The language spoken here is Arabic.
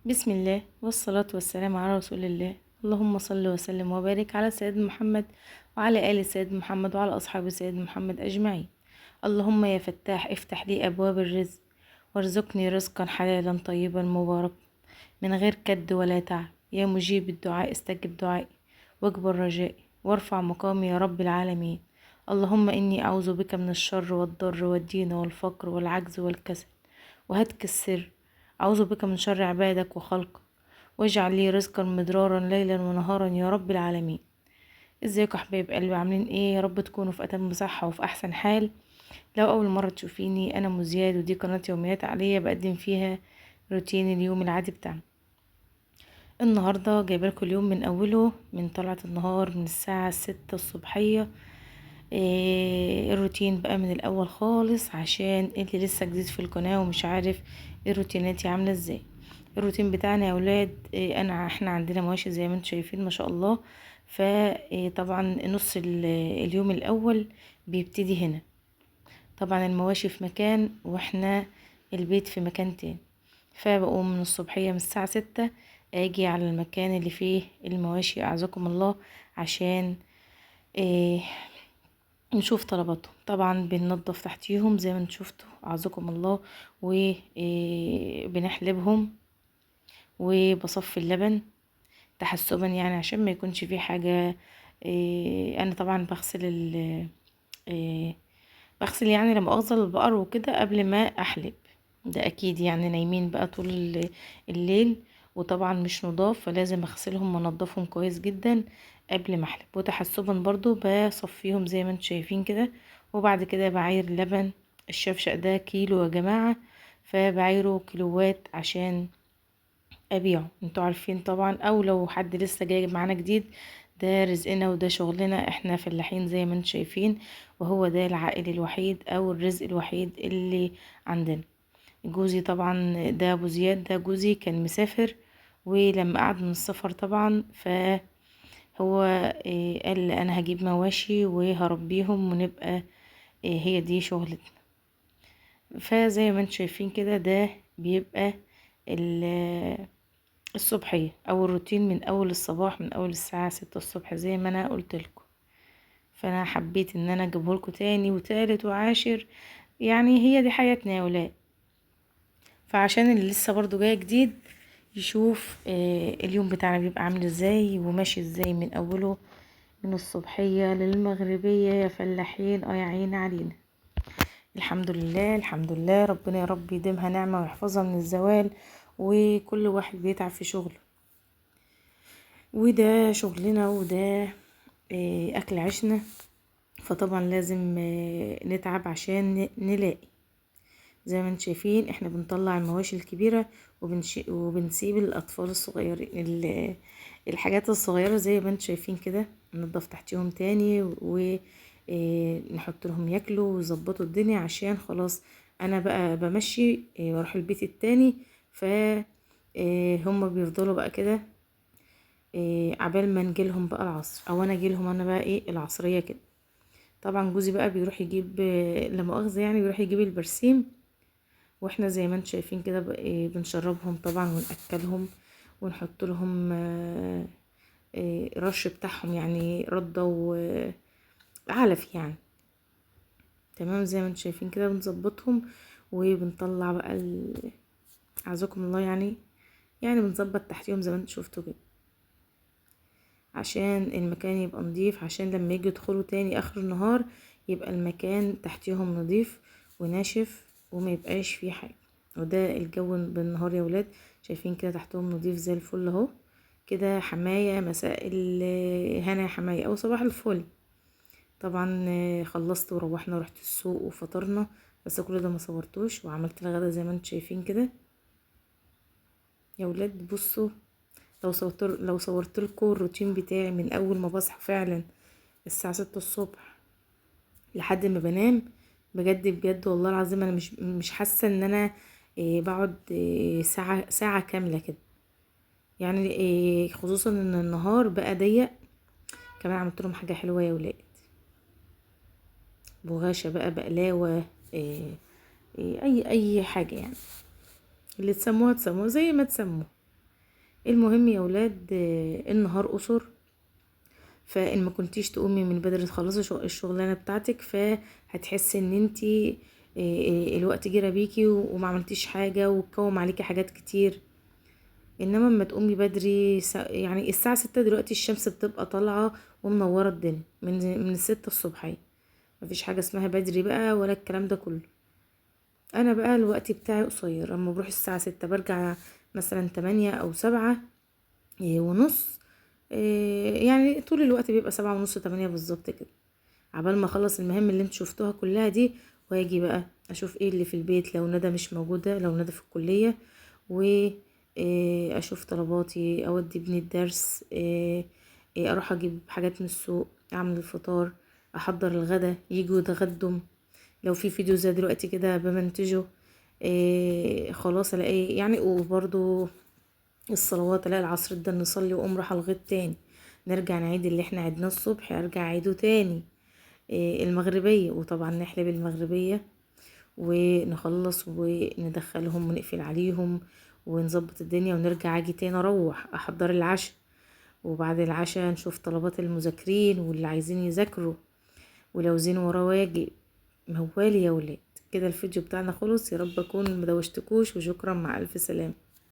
بسم الله والصلاة والسلام على رسول الله. اللهم صل وسلم وبارك على سيدنا محمد وعلى آل سيدنا محمد وعلى أصحاب سيدنا محمد أجمعين. اللهم يا فتاح افتح لي أبواب الرزق وارزقني رزقا حلالا طيبا مبارك من غير كد ولا تعب. يا مجيب الدعاء استجب دعائي واجبر رجائي وارفع مقامي يا رب العالمين. اللهم إني أعوذ بك من الشر والضر والدين والفقر والعجز والكسل وهتك السر. أعوذ بك من شر عبادك وخلقك واجعل لي رزقا مدرارا ليلا ونهارا يا رب العالمين. ازيكم يا حبايب قلبي، عاملين ايه؟ يا رب تكونوا في اتم صحة وفي احسن حال. لو اول مرة تشوفيني، انا مزياد ودي قناة يوميات عادية بقدم فيها روتين اليوم العادي بتاعنا. النهاردة جايبه لكم اليوم من اوله، من طلعة النهار من الساعة 6 الصبحية. الروتين بقى من الاول خالص عشان اللي لسه جديد في القناة ومش عارف الروتيناتي عاملة ازاي. الروتين بتاعنا يا ولاد، احنا عندنا مواشي زي ما انتم شايفين ما شاء الله. فطبعا نص اليوم الاول بيبتدي هنا. طبعا المواشي في مكان واحنا البيت في مكان تاني. فبقوم من الصبحية من الساعة 6 اجي على المكان اللي فيه المواشي اعزكم الله، عشان آه، نشوف طلباتهم. طبعا بننضف تحتيهم زي ما انتم شفتوا اعزكم الله، وبنحلبهم وبصفي اللبن تحسبا، يعني عشان ما يكونش فيه حاجة. انا طبعا بغسل إيه بغسل يعني لما اغسل البقر وكده قبل ما احلب. ده اكيد يعني نايمين بقى طول الليل، وطبعا مش نضاف، فلازم اغسلهم وانضفهم كويس جدا قبل ما احلب. وتحسبا برضو بصفيهم زي ما انتم شايفين كده. وبعد كده بعاير لبن. الشفشق ده كيلو يا جماعة، فبعايره كيلوات عشان ابيعه. انتوا عارفين طبعا، او لو حد لسه جاي معانا جديد، ده رزقنا وده شغلنا، احنا فلاحين زي ما انتم شايفين. وهو ده العائد الوحيد او الرزق الوحيد اللي عندنا. جوزي طبعا، ده ابو زياد، ده جوزي كان مسافر، ولما قعد من السفر طبعا فهو قال انا هجيب مواشي وهربيهم ونبقى هي دي شغلتنا. فزي ما انتم شايفين كده، ده بيبقى الصبحية او الروتين من اول الصباح، من اول الساعة 6 الصبح زي ما انا قلت لكم. فانا حبيت ان انا اجيبه لكم تاني وتالت وعاشر، يعني هي دي حياتنا يا ولاد. فعشان اللي لسه برضو جاي جديد يشوف اليوم بتاعنا بيبقى عامل ازاي وماشي ازاي من اوله، من الصبحية للمغربية يا فلاحين. يا عين علينا. الحمد لله الحمد لله، ربنا يا رب يديمها نعمة ويحفظها من الزوال، وكل واحد بيتعب في شغله، وده شغلنا وده اكل عيشنا. فطبعا لازم نتعب عشان نلاقي. زي ما انتم شايفين احنا بنطلع المواشي الكبيرة وبنسيب الاطفال الصغيرين، الحاجات الصغيرة زي ما انتم شايفين كده. ننضف تحتيهم تاني ونحط لهم ياكلوا ويظبطوا الدنيا، عشان خلاص انا بقى بمشي واروح البيت التاني. ف هما بيفضلوا بقى كده عبال ما نجيلهم بقى العصر، او انا اجيلهم انا بقى العصرية كده. طبعا جوزي بقى بيروح يجيب لا مؤاخذة يعني بيروح يجيب البرسيم، واحنا زي ما انتم شايفين كده بنشربهم طبعا ونأكلهم ونحط لهم رش بتاعهم، يعني رده وعلف يعني. تمام زي ما انتم شايفين كده بنظبطهم وبنطلع بقى عزكم الله، يعني بنظبط تحتيهم زي ما انتم شفتوا كده، عشان المكان يبقى نضيف، عشان لما يجي يدخلوا تاني اخر النهار يبقى المكان تحتيهم نضيف وناشف وما يبقاش فيه حاجة. وده الجو بالنهار يا ولاد، شايفين كده تحتهم نضيف زي الفل اهو. كده حماية مساء الهنا يا حماية او صباح الفل. طبعا خلصت وروحنا، رحت السوق وفطرنا، بس كل ده ما صورتوش. وعملت الغدا زي ما انتم شايفين كده يا ولاد. بصوا، لو صورت لكم الروتين بتاعي من اول ما بصحى فعلا الساعة 6 الصبح لحد ما بنام، بجد بجد والله العظيم انا مش حاسة ان انا بقعد ساعة كاملة كده. يعني خصوصا ان النهار بقى ضيق. كمان عملت لهم حاجة حلوة يا ولاد، بغاشة بقى، بقلاوة، اي حاجة يعني اللي تسموها تسموها زي ما تسموها. المهم يا ولاد، النهار قصر، فان ما كنتيش تقومي من بدري تخلصي الشغلانه بتاعتك، فهتحسي ان انتي الوقت جرى بيكي وما عملتيش حاجه وتكوم عليكي حاجات كتير. انما اما تقومي بدري يعني الساعه 6 دلوقتي الشمس بتبقى طالعه ومنوره الدنيا من 6 الصبح. مفيش حاجه اسمها بدري بقى ولا الكلام ده كله. انا بقى الوقت بتاعي قصير، اما بروح الساعه 6 برجع مثلا 8 او 7 ونص. يعني طول الوقت بيبقى 7 ونص 8 بالظبط كده، عبال ما اخلص المهام اللي انت شفتوها كلها دي، واجي بقى اشوف ايه اللي في البيت لو ندى مش موجودة، لو ندى في الكلية، واشوف طلباتي، اودي ابني الدرس، اروح اجيب حاجات من السوق، اعمل الفطار، احضر الغدا، يجوا يتغدوا. لو في فيديو زي دلوقتي كده بمنتجه، خلاص الاقي يعني. وبرضو الصلوات، الاقي العصر ده نصلي واقوم رايحه الغد تاني، نرجع نعيد اللي احنا عدناه الصبح، ارجع اعيده تاني. المغربية، وطبعا نحلب المغربية ونخلص وندخلهم ونقفل عليهم ونظبط الدنيا، ونرجع اجي تاني اروح احضر العشاء، وبعد العشاء نشوف طلبات المذاكرين واللي عايزين يذاكروا، ولو زين وراه واجب. موالي يا ولاد. كده الفيديو بتاعنا خلص، يا رب اكون مدوشتكوش، وشكرا، مع الف سلامة.